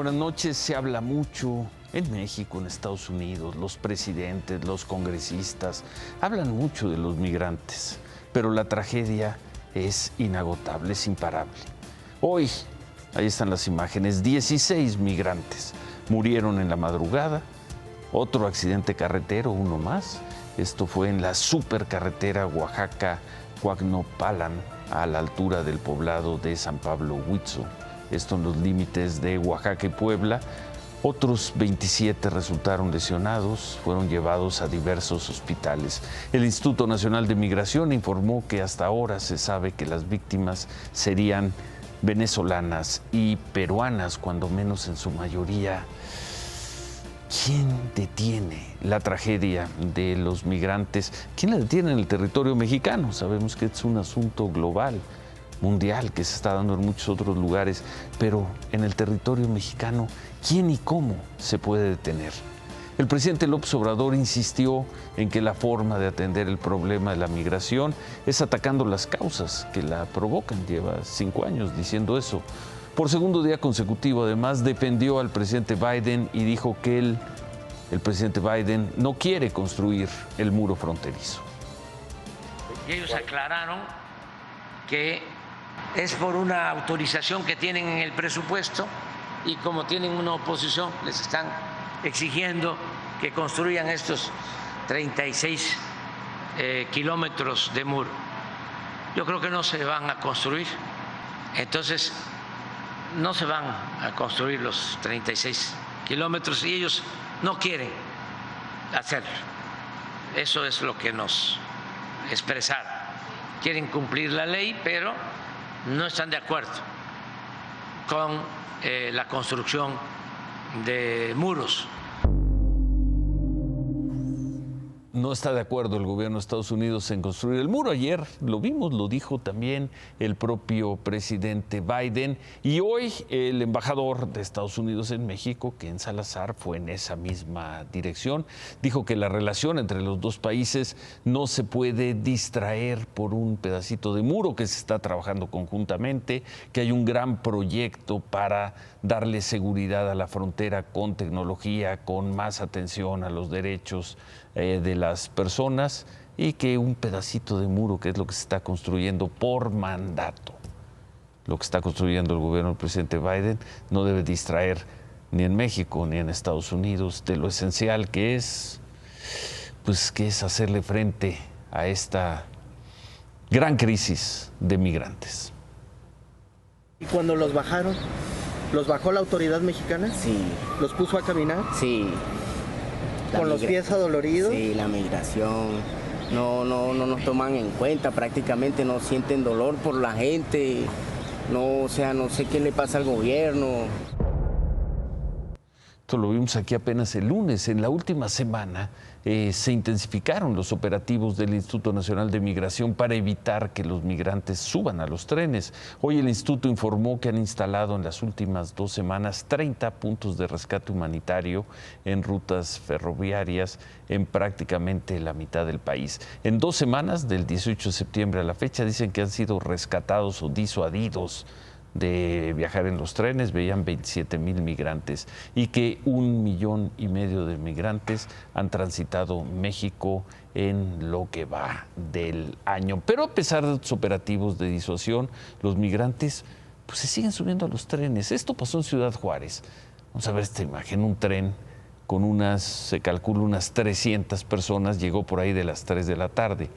Buenas noches. Se habla mucho en México, en Estados Unidos, los presidentes, los congresistas, hablan mucho de los migrantes, pero la tragedia es inagotable, es imparable. Hoy, ahí están las imágenes, 16 migrantes murieron en la madrugada, otro accidente carretero, uno más. Esto fue en la supercarretera Oaxaca-Coacnopalan, a la altura del poblado de San Pablo Huitzo. Esto en los límites de Oaxaca y Puebla. Otros 27 resultaron lesionados, fueron llevados a diversos hospitales. El Instituto Nacional de Migración informó que hasta ahora se sabe que las víctimas serían venezolanas y peruanas, cuando menos en su mayoría. ¿Quién detiene la tragedia de los migrantes? ¿Quién la detiene en el territorio mexicano? Sabemos que es un asunto global, mundial, que se está dando en muchos otros lugares, pero en el territorio mexicano, ¿quién y cómo se puede detener? El presidente López Obrador insistió en que la forma de atender el problema de la migración es atacando las causas que la provocan. Lleva 5 años diciendo eso. Por segundo día consecutivo, además, defendió al presidente Biden y dijo que el presidente Biden no quiere construir el muro fronterizo. Y ellos aclararon que es por una autorización que tienen en el presupuesto y como tienen una oposición, les están exigiendo que construyan estos 36 kilómetros de muro. Yo creo que no se van a construir. Entonces, no se van a construir los 36 kilómetros y ellos no quieren hacerlo. Eso es lo que nos expresaron. Quieren cumplir la ley, pero no están de acuerdo con la construcción de muros. No está de acuerdo el gobierno de Estados Unidos en construir el muro. Ayer lo vimos, lo dijo también el propio presidente Biden. Y hoy el embajador de Estados Unidos en México, Ken Salazar, fue en esa misma dirección. Dijo que la relación entre los dos países no se puede distraer por un pedacito de muro, que se está trabajando conjuntamente, que hay un gran proyecto para darle seguridad a la frontera con tecnología, con más atención a los derechos de las personas, y que un pedacito de muro, que es lo que se está construyendo por mandato, lo que está construyendo el gobierno del presidente Biden, no debe distraer ni en México ni en Estados Unidos de lo esencial que es, pues, que es hacerle frente a esta gran crisis de migrantes. ¿Y cuando los bajaron, los bajó la autoridad mexicana? Sí. ¿Los puso a caminar? Sí. ¿Con los pies adoloridos? Sí, la migración. No nos toman en cuenta, prácticamente no sienten dolor por la gente. No, o sea, no sé qué le pasa al gobierno. Esto lo vimos aquí apenas el lunes. En la última semana se intensificaron los operativos del Instituto Nacional de Migración para evitar que los migrantes suban a los trenes. Hoy el instituto informó que han instalado en las últimas 2 semanas 30 puntos de rescate humanitario en rutas ferroviarias en prácticamente la mitad del país. En 2 semanas, del 18 de septiembre a la fecha, dicen que han sido rescatados o disuadidos de viajar en los trenes, veían 27,000 migrantes, y que 1,5 millones de migrantes han transitado México en lo que va del año. Pero a pesar de los operativos de disuasión, los migrantes pues se siguen subiendo a los trenes. Esto pasó en Ciudad Juárez. Vamos a ver esta imagen, un tren con se calcula unas 300 personas, llegó por ahí de las 3 de la tarde.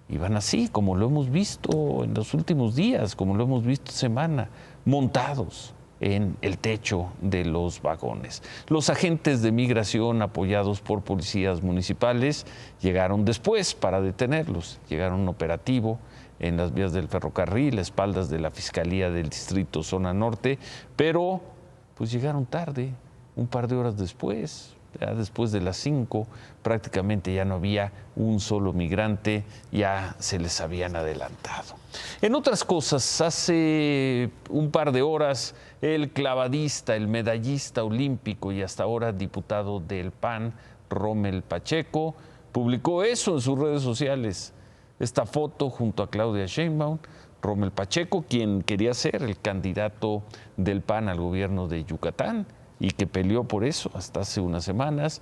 Y van así, como lo hemos visto en los últimos días, como lo hemos visto semana, montados en el techo de los vagones. Los agentes de migración, apoyados por policías municipales, llegaron después para detenerlos. Llegaron a un operativo en las vías del ferrocarril, a espaldas de la Fiscalía del Distrito Zona Norte, pero pues llegaron tarde, un par de horas después. Ya después de las 5, prácticamente ya no había un solo migrante, ya se les habían adelantado. En otras cosas, hace un par de horas, el clavadista, el medallista olímpico y hasta ahora diputado del PAN, Rommel Pacheco, publicó eso en sus redes sociales. Esta foto junto a Claudia Sheinbaum. Rommel Pacheco, quien quería ser el candidato del PAN al gobierno de Yucatán y que peleó por eso hasta hace unas semanas,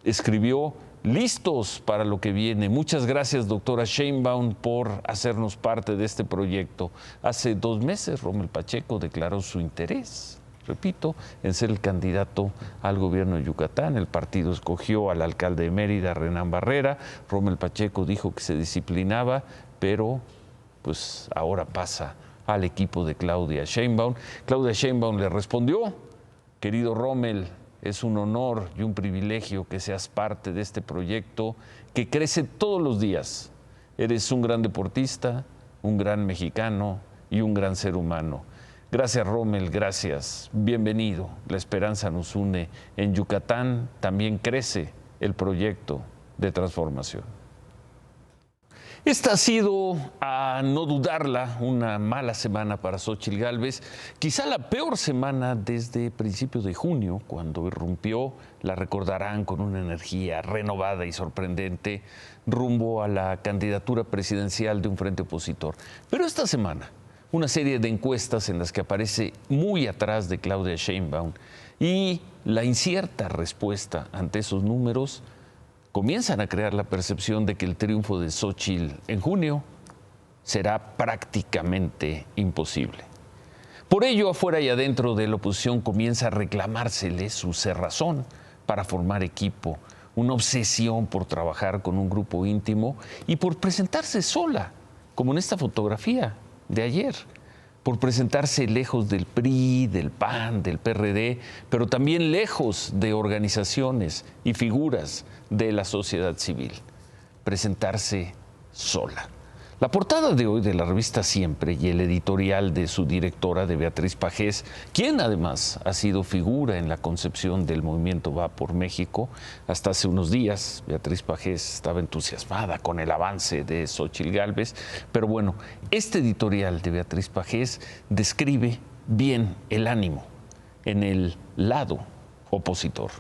escribió: listos para lo que viene. Muchas gracias, doctora Sheinbaum, por hacernos parte de este proyecto. Hace 2 meses, Rommel Pacheco declaró su interés, repito, en ser el candidato al gobierno de Yucatán. El partido escogió al alcalde de Mérida, Renán Barrera. Rommel Pacheco dijo que se disciplinaba, pero pues ahora pasa al equipo de Claudia Sheinbaum. Claudia Sheinbaum le respondió: querido Rommel, es un honor y un privilegio que seas parte de este proyecto que crece todos los días. Eres un gran deportista, un gran mexicano y un gran ser humano. Gracias, Rommel, gracias. Bienvenido. La esperanza nos une. En Yucatán también crece el proyecto de transformación. Esta ha sido, a no dudarla, una mala semana para Xóchitl Gálvez, quizá la peor semana desde principios de junio, cuando irrumpió, la recordarán, con una energía renovada y sorprendente rumbo a la candidatura presidencial de un frente opositor. Pero esta semana, una serie de encuestas en las que aparece muy atrás de Claudia Sheinbaum y la incierta respuesta ante esos números comienzan a crear la percepción de que el triunfo de Xóchitl en junio será prácticamente imposible. Por ello, afuera y adentro de la oposición comienza a reclamársele su cerrazón para formar equipo, una obsesión por trabajar con un grupo íntimo y por presentarse sola, como en esta fotografía de ayer, por presentarse lejos del PRI, del PAN, del PRD, pero también lejos de organizaciones y figuras de la sociedad civil. Presentarse sola. La portada de hoy de la revista Siempre y el editorial de su directora, de Beatriz Pajés, quien además ha sido figura en la concepción del movimiento Va por México. Hasta hace unos días, Beatriz Pajés estaba entusiasmada con el avance de Xóchitl Gálvez, pero bueno, este editorial de Beatriz Pajés describe bien el ánimo en el lado opositor.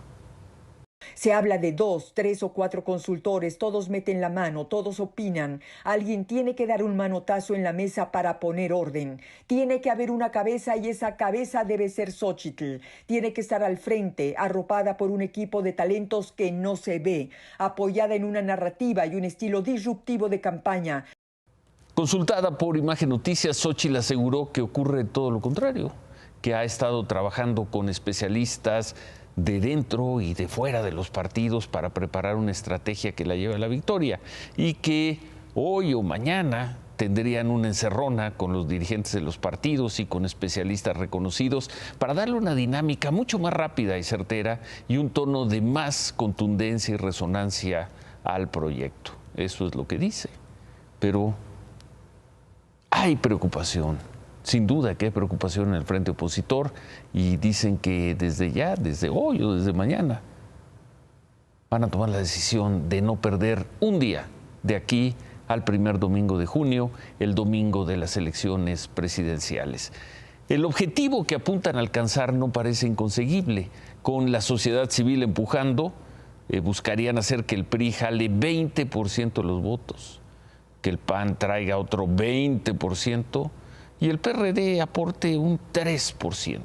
Se habla de 2, 3 o 4 consultores, todos meten la mano, todos opinan. Alguien tiene que dar un manotazo en la mesa para poner orden. Tiene que haber una cabeza y esa cabeza debe ser Xóchitl. Tiene que estar al frente, arropada por un equipo de talentos que no se ve, apoyada en una narrativa y un estilo disruptivo de campaña. Consultada por Imagen Noticias, Xóchitl aseguró que ocurre todo lo contrario, que ha estado trabajando con especialistas de dentro y de fuera de los partidos para preparar una estrategia que la lleve a la victoria y que hoy o mañana tendrían una encerrona con los dirigentes de los partidos y con especialistas reconocidos para darle una dinámica mucho más rápida y certera y un tono de más contundencia y resonancia al proyecto. Eso es lo que dice. Pero hay preocupación. Sin duda que hay preocupación en el frente opositor y dicen que desde hoy o desde mañana, van a tomar la decisión de no perder un día de aquí al primer domingo de junio, el domingo de las elecciones presidenciales. El objetivo que apuntan a alcanzar no parece inconseguible. Con la sociedad civil empujando, buscarían hacer que el PRI jale 20% de los votos, que el PAN traiga otro 20%, y el PRD aporte un 3%.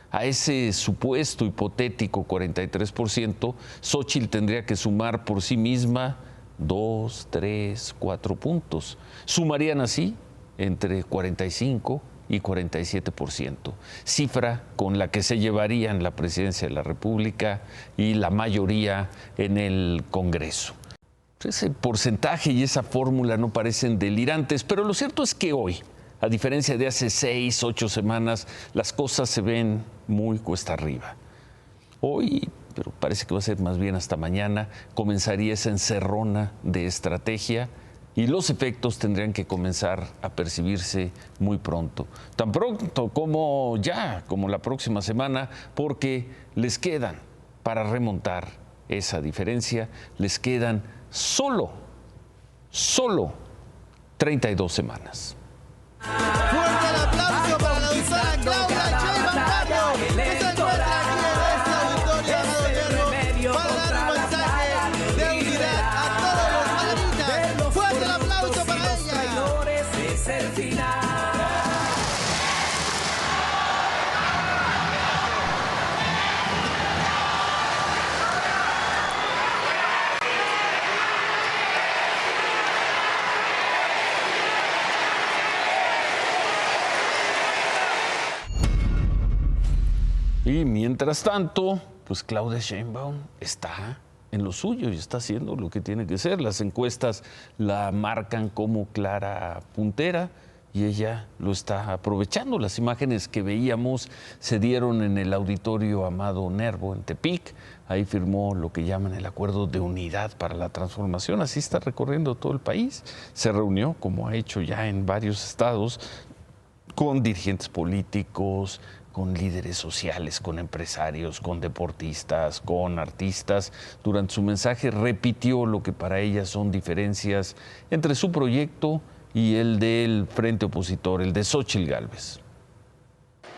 A ese supuesto hipotético 43%, Xóchitl tendría que sumar por sí misma 2, 3, 4 puntos. Sumarían así entre 45 y 47%, cifra con la que se llevarían la presidencia de la República y la mayoría en el Congreso. Ese porcentaje y esa fórmula no parecen delirantes, pero lo cierto es que hoy, a diferencia de hace 6, 8 semanas, las cosas se ven muy cuesta arriba. Hoy, pero parece que va a ser más bien hasta mañana, comenzaría esa encerrona de estrategia y los efectos tendrían que comenzar a percibirse muy pronto. Tan pronto como la próxima semana, porque les quedan, para remontar esa diferencia, les quedan solo 32 semanas. Fuerte el aplauso para la doctora Claudia Sheinbaum Pardo, que se encuentra aquí en este auditorio de gobierno para dar un mensaje de unidad a todos los maritas. Fuerte el aplauso para ella. Y mientras tanto, pues Claudia Sheinbaum está en lo suyo y está haciendo lo que tiene que ser. Las encuestas la marcan como clara puntera y ella lo está aprovechando. Las imágenes que veíamos se dieron en el Auditorio Amado Nervo en Tepic. Ahí firmó lo que llaman el Acuerdo de Unidad para la Transformación. Así está recorriendo todo el país. Se reunió, como ha hecho ya en varios estados, con dirigentes políticos, con líderes sociales, con empresarios, con deportistas, con artistas. Durante su mensaje repitió lo que para ella son diferencias entre su proyecto y el del frente opositor, el de Xóchitl Gálvez.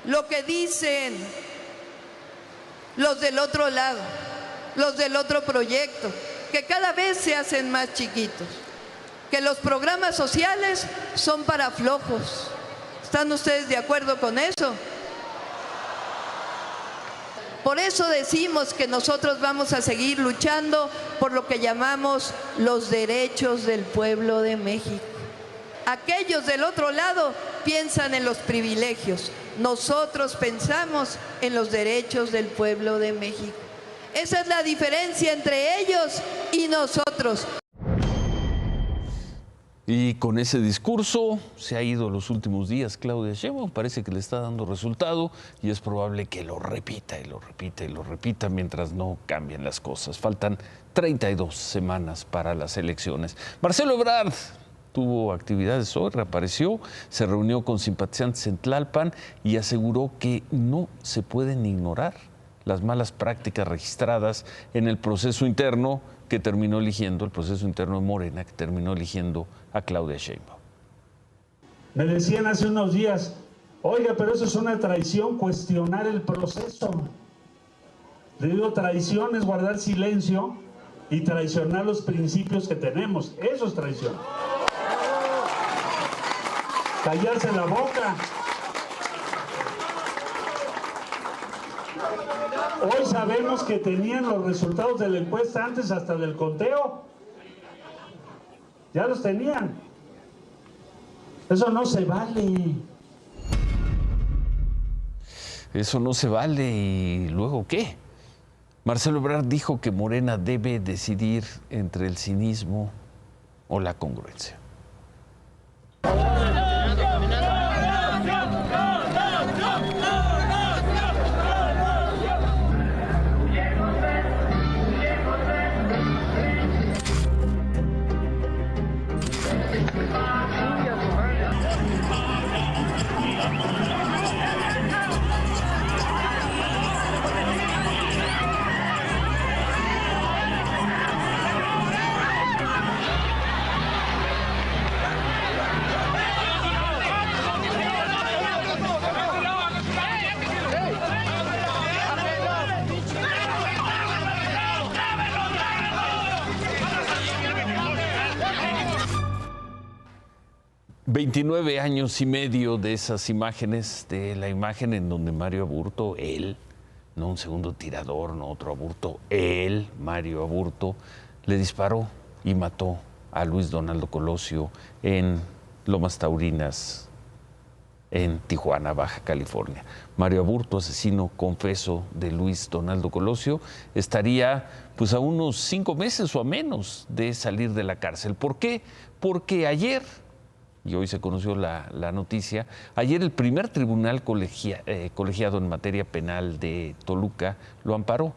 Lo que dicen los del otro lado, los del otro proyecto, que cada vez se hacen más chiquitos, que los programas sociales son para flojos. ¿Están ustedes de acuerdo con eso? Por eso decimos que nosotros vamos a seguir luchando por lo que llamamos los derechos del pueblo de México. Aquellos del otro lado piensan en los privilegios. Nosotros pensamos en los derechos del pueblo de México. Esa es la diferencia entre ellos y nosotros. Y con ese discurso se ha ido los últimos días Claudia Sheinbaum. Parece que le está dando resultado y es probable que lo repita y lo repita y lo repita mientras no cambien las cosas. Faltan 32 semanas para las elecciones. Marcelo Ebrard tuvo actividades hoy, reapareció, se reunió con simpatizantes en Tlalpan y aseguró que no se pueden ignorar las malas prácticas registradas en el proceso interno que terminó eligiendo, el proceso interno de Morena, que terminó eligiendo a Claudia Sheinbaum. Me decían hace unos días, oiga, pero eso es una traición, cuestionar el proceso. Le digo, traición es guardar silencio y traicionar los principios que tenemos. Eso es traición. Callarse la boca. Hoy sabemos que tenían los resultados de la encuesta antes hasta del conteo. Ya los tenían. Eso no se vale. Eso no se vale. ¿Y luego qué? Marcelo Ebrard dijo que Morena debe decidir entre el cinismo o la congruencia. 29 años y medio de esas imágenes, de la imagen en donde Mario Aburto, él, no un segundo tirador, no otro Aburto, él, Mario Aburto, le disparó y mató a Luis Donaldo Colosio en Lomas Taurinas, en Tijuana, Baja California. Mario Aburto, asesino confeso de Luis Donaldo Colosio, estaría pues a unos 5 meses o a menos de salir de la cárcel. ¿Por qué? Porque ayer, y hoy se conoció la noticia, ayer el primer tribunal colegiado en materia penal de Toluca lo amparó.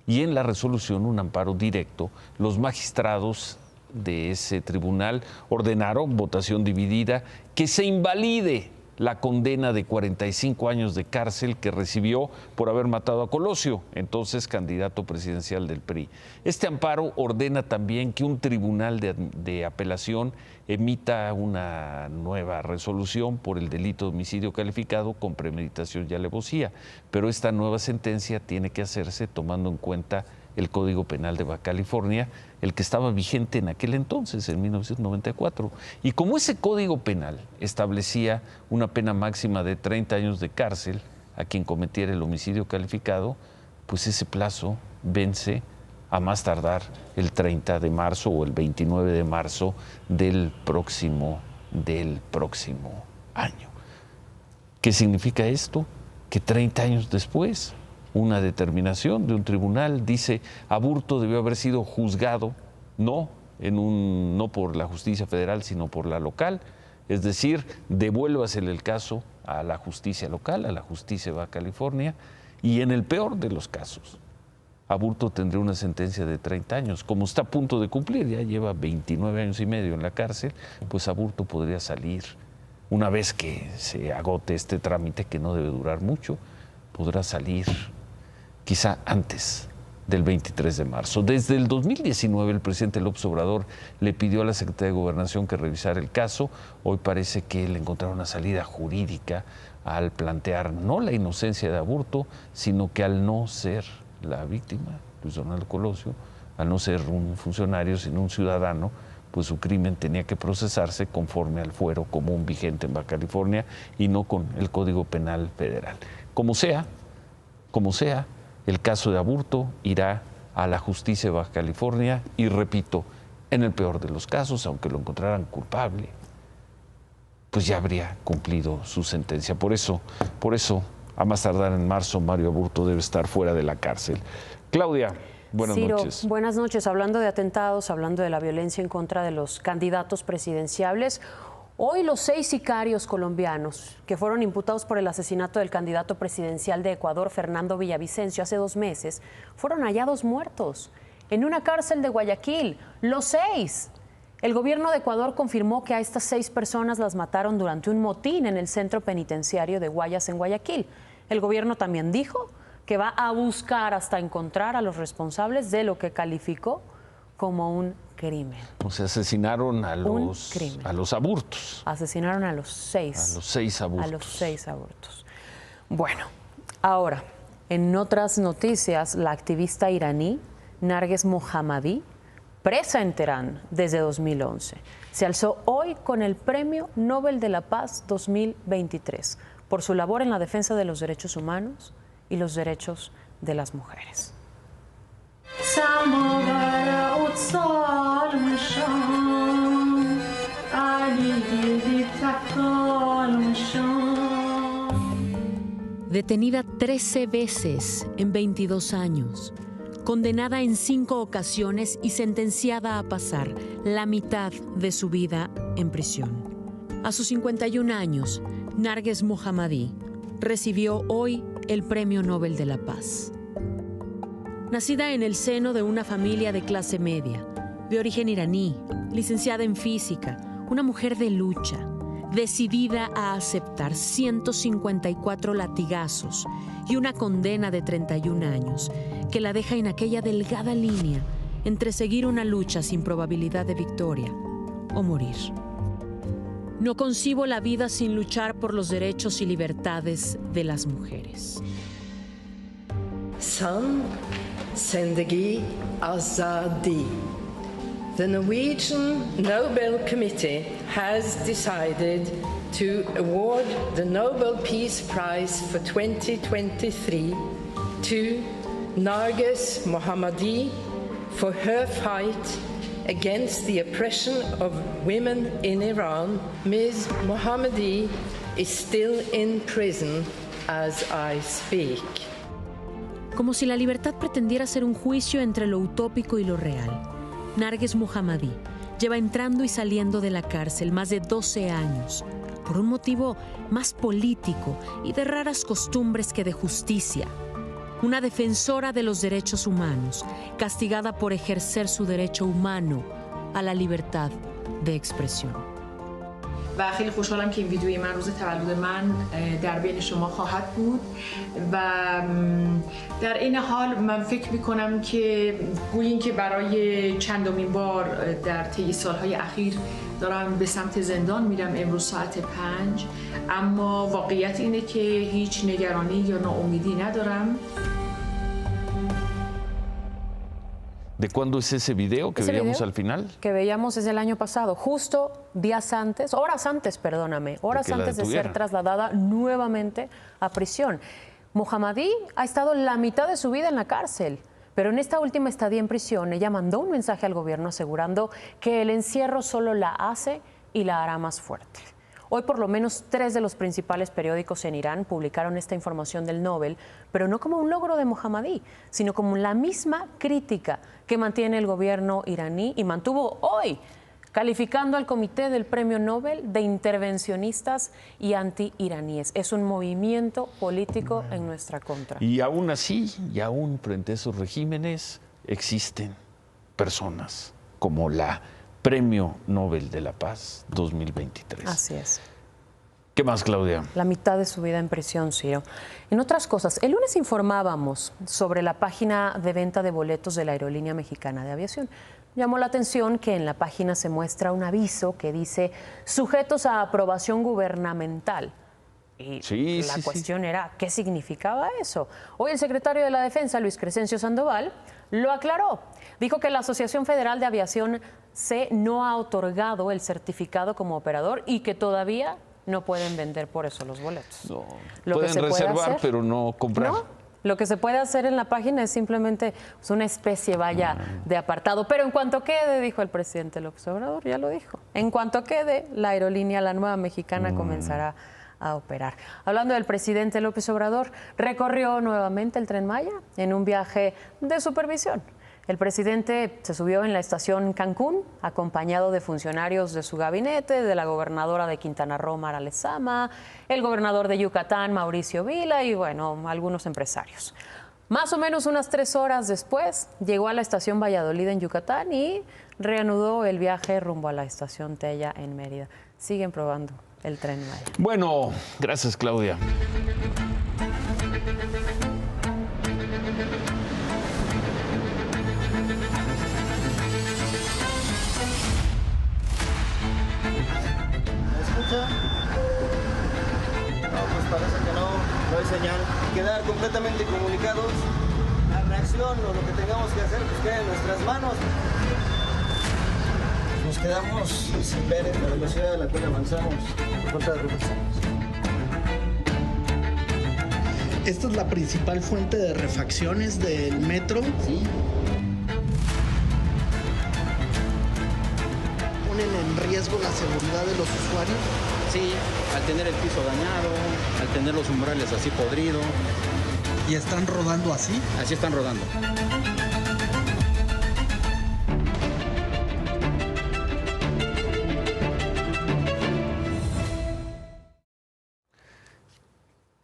Y en la resolución, un amparo directo, los magistrados de ese tribunal ordenaron, votación dividida, que se invalide la condena de 45 años de cárcel que recibió por haber matado a Colosio, entonces candidato presidencial del PRI. Este amparo ordena también que un tribunal de apelación emita una nueva resolución por el delito de homicidio calificado con premeditación y alevosía, pero esta nueva sentencia tiene que hacerse tomando en cuenta el Código Penal de Baja California, el que estaba vigente en aquel entonces, en 1994. Y como ese Código Penal establecía una pena máxima de 30 años de cárcel a quien cometiera el homicidio calificado, pues ese plazo vence a más tardar el 30 de marzo o el 29 de marzo del próximo año. ¿Qué significa esto? que 30 años después, una determinación de un tribunal dice Aburto debió haber sido juzgado no por la justicia federal, sino por la local. Es decir, devuélvasele el caso a la justicia local, a la justicia de Baja California, y en el peor de los casos, Aburto tendría una sentencia de 30 años. Como está a punto de cumplir, ya lleva 29 años y medio en la cárcel, pues Aburto podría salir una vez que se agote este trámite, que no debe durar mucho, podrá salir quizá antes del 23 de marzo. Desde el 2019 el presidente López Obrador le pidió a la Secretaría de Gobernación que revisara el caso. Hoy parece que le encontraron una salida jurídica al plantear no la inocencia de Aburto, sino que al no ser la víctima, Luis Donaldo Colosio, al no ser un funcionario, sino un ciudadano, pues su crimen tenía que procesarse conforme al fuero común vigente en Baja California y no con el Código Penal Federal. Como sea, el caso de Aburto irá a la justicia de Baja California y, repito, en el peor de los casos, aunque lo encontraran culpable, pues ya habría cumplido su sentencia. Por eso, a más tardar en marzo, Mario Aburto debe estar fuera de la cárcel. Claudia, buenas noches. Buenas noches. Hablando de atentados, hablando de la violencia en contra de los candidatos presidenciables, hoy los 6 sicarios colombianos que fueron imputados por el asesinato del candidato presidencial de Ecuador, Fernando Villavicencio, hace 2 meses, fueron hallados muertos en una cárcel de Guayaquil. Los 6. El gobierno de Ecuador confirmó que a estas 6 personas las mataron durante un motín en el centro penitenciario de Guayas, en Guayaquil. El gobierno también dijo que va a buscar hasta encontrar a los responsables de lo que calificó como un crimen. O sea, asesinaron a los aburtos. Asesinaron a los 6. A los 6 aburtos. A los 6 aburtos. Bueno, ahora, en otras noticias, la activista iraní Narges Mohammadi, presa en Teherán desde 2011, se alzó hoy con el Premio Nobel de la Paz 2023 por su labor en la defensa de los derechos humanos y los derechos de las mujeres. Detenida 13 veces en 22 años, condenada en 5 ocasiones y sentenciada a pasar la mitad de su vida en prisión. A sus 51 años, Narges Mohammadi recibió hoy el Premio Nobel de la Paz. Nacida en el seno de una familia de clase media, de origen iraní, licenciada en física, una mujer de lucha, decidida a aceptar 154 latigazos y una condena de 31 años, que la deja en aquella delgada línea entre seguir una lucha sin probabilidad de victoria o morir. No concibo la vida sin luchar por los derechos y libertades de las mujeres. San Zendegi Azadi. The Norwegian Nobel Committee has decided to award the Nobel Peace Prize for 2023 to Narges Mohammadi for her fight against the oppression of women in Iran. Ms. Mohammadi is still in prison as I speak. Como si la libertad pretendiera ser un juicio entre lo utópico y lo real, Narges Mohammadi lleva entrando y saliendo de la cárcel más de 12 años por un motivo más político y de raras costumbres que de justicia. Una defensora de los derechos humanos, castigada por ejercer su derecho humano a la libertad de expresión. و خیلی خوشحالم که این ویدیوی من روز تولد من در بین شما خواهد بود و در این حال من فکر می‌کنم که گویین که برای چندمین بار در طی سالهای اخیر دارم به سمت زندان میرم امروز ساعت 5 اما واقعیت اینه که هیچ نگرانی یا ناامیدی ندارم. ¿De cuándo es ese video que veíamos al final? Que veíamos es el año pasado, justo horas antes de ser trasladada nuevamente a prisión. Mohammadi ha estado la mitad de su vida en la cárcel, pero en esta última estadía en prisión ella mandó un mensaje al gobierno asegurando que el encierro solo la hace y la hará más fuerte. Hoy por lo menos 3 de los principales periódicos en Irán publicaron esta información del Nobel, pero no como un logro de Mohammadi, sino como la misma crítica que mantiene el gobierno iraní y mantuvo hoy, calificando al comité del Premio Nobel de intervencionistas y anti-iraníes. Es un movimiento político en nuestra contra. Y aún así, y aún frente a esos regímenes, existen personas como la Premio Nobel de la Paz 2023. Así es. ¿Qué más, Claudia? La mitad de su vida en prisión, Ciro. En otras cosas, el lunes informábamos sobre la página de venta de boletos de la Aerolínea Mexicana de Aviación. Llamó la atención que en la página se muestra un aviso que dice sujetos a aprobación gubernamental. Y la cuestión era, ¿qué significaba eso? Hoy el secretario de la Defensa, Luis Crescencio Sandoval, lo aclaró. Dijo que la Asociación Federal de Aviación C no ha otorgado el certificado como operador y que todavía no pueden vender por eso los boletos. No, pueden reservar, pero no comprar. ¿No? Lo que se puede hacer en la página es simplemente una especie, de apartado. Pero en cuanto quede, dijo el presidente López Obrador, ya lo dijo, en cuanto quede, la aerolínea, la nueva mexicana, comenzará a operar. Hablando del presidente López Obrador, recorrió nuevamente el Tren Maya en un viaje de supervisión. El presidente se subió en la estación Cancún, acompañado de funcionarios de su gabinete, de la gobernadora de Quintana Roo, Mara Lezama, el gobernador de Yucatán, Mauricio Vila, y algunos empresarios. Más o menos unas 3 horas después, llegó a la estación Valladolid en Yucatán y reanudó el viaje rumbo a la estación Tella en Mérida. Siguen probando el Tren Maya. Bueno, gracias, Claudia. No, pues parece que no hay señal. Quedar completamente comunicados. La reacción o lo que tengamos que hacer pues queda en nuestras manos. Nos quedamos sin ver en la velocidad a la cual avanzamos. Por falta de refacciones. Esta es la principal fuente de refacciones del metro. Sí. ¿Ponen en riesgo la seguridad de los usuarios? Sí, al tener el piso dañado, al tener los umbrales así podridos. ¿Y están rodando así? Así están rodando.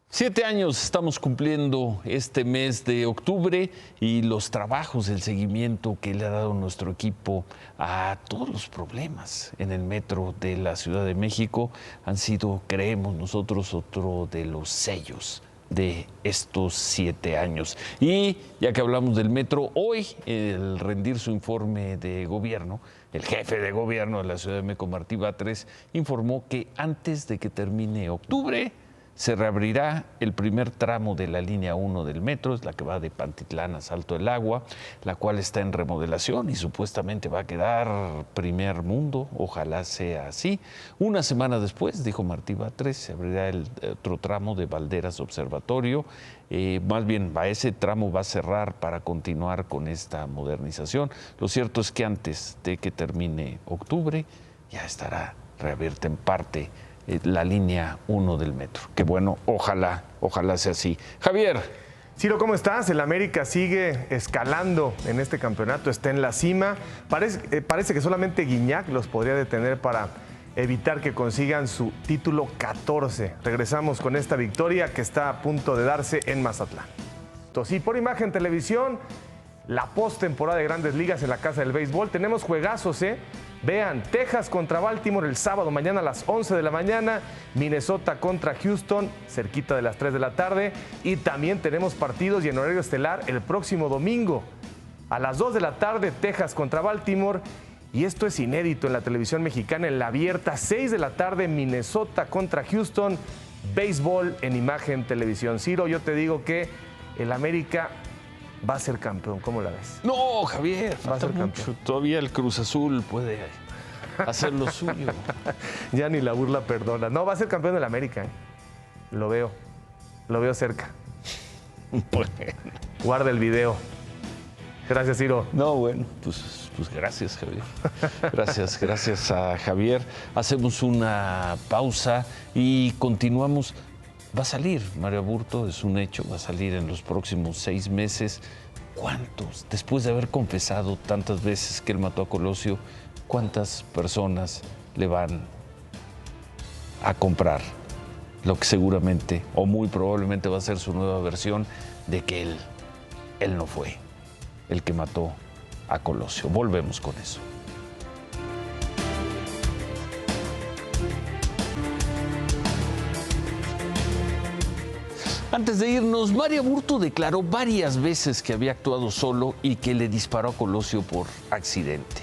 Siete años estamos cumpliendo este mes de octubre y los trabajos, el seguimiento que le ha dado nuestro equipo a todos los problemas en el metro de la Ciudad de México han sido, creemos nosotros, otro de los sellos de estos 7 años. Y ya que hablamos del metro, hoy, el rendir su informe de gobierno, el jefe de gobierno de la Ciudad de México, Martí Batres, informó que antes de que termine octubre, se reabrirá el primer tramo de la línea 1 del metro, es la que va de Pantitlán a Salto del Agua, la cual está en remodelación y supuestamente va a quedar primer mundo, ojalá sea así. Una semana después, dijo Martí Batres, se abrirá el otro tramo de Valderas Observatorio, más bien ese tramo va a cerrar para continuar con esta modernización. Lo cierto es que antes de que termine octubre ya estará reabierta en parte la línea 1 del metro. Que bueno, ojalá sea así. Javier. Ciro, ¿cómo estás? El América sigue escalando en este campeonato, está en la cima. Parece que solamente Guiñac los podría detener para evitar que consigan su título 14. Regresamos con esta victoria que está a punto de darse en Mazatlán. Entonces, y por Imagen Televisión, la postemporada de Grandes Ligas en la Casa del Béisbol. Tenemos juegazos, Vean, Texas contra Baltimore el sábado mañana a las 11 de la mañana, Minnesota contra Houston, cerquita de las 3 de la tarde, y también tenemos partidos y en horario estelar el próximo domingo a las 2 de la tarde, Texas contra Baltimore, y esto es inédito en la televisión mexicana, en la abierta, 6 de la tarde, Minnesota contra Houston, béisbol en Imagen Televisión. Ciro, yo te digo que el América va a ser campeón, ¿cómo la ves? No, Javier, va a ser campeón. Todavía el Cruz Azul puede hacer lo suyo. Ya ni la burla perdona. No, va a ser campeón del América, Lo veo cerca. Bueno. Guarda el video. Gracias, Ciro. No, bueno, pues gracias, Javier. Gracias a Javier. Hacemos una pausa y continuamos. Va a salir Mario Aburto, es un hecho, va a salir en los próximos 6 meses. ¿Cuántos? Después de haber confesado tantas veces que él mató a Colosio, ¿cuántas personas le van a comprar lo que seguramente o muy probablemente va a ser su nueva versión de que él no fue el que mató a Colosio? Volvemos con eso. Antes de irnos, Mario Aburto declaró varias veces que había actuado solo y que le disparó a Colosio por accidente.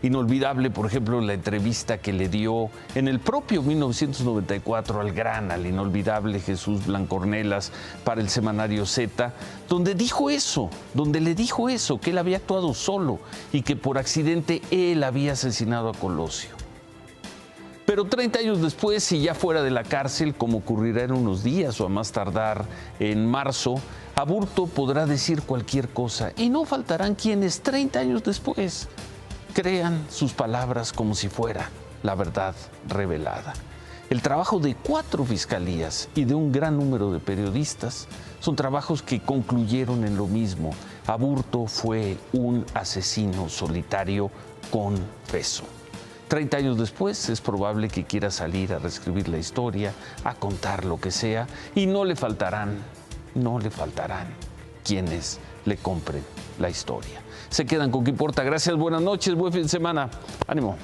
Inolvidable, por ejemplo, la entrevista que le dio en el propio 1994 al inolvidable Jesús Blancornelas para el semanario Z, donde le dijo eso, que él había actuado solo y que por accidente él había asesinado a Colosio. Pero 30 años después, y ya fuera de la cárcel, como ocurrirá en unos días o a más tardar en marzo, Aburto podrá decir cualquier cosa y no faltarán quienes 30 años después crean sus palabras como si fuera la verdad revelada. El trabajo de 4 fiscalías y de un gran número de periodistas son trabajos que concluyeron en lo mismo. Aburto fue un asesino solitario confeso. 30 años después es probable que quiera salir a reescribir la historia, a contar lo que sea, y no le faltarán quienes le compren la historia. Se quedan con ¿Qué importa? Gracias, buenas noches, buen fin de semana. Ánimo.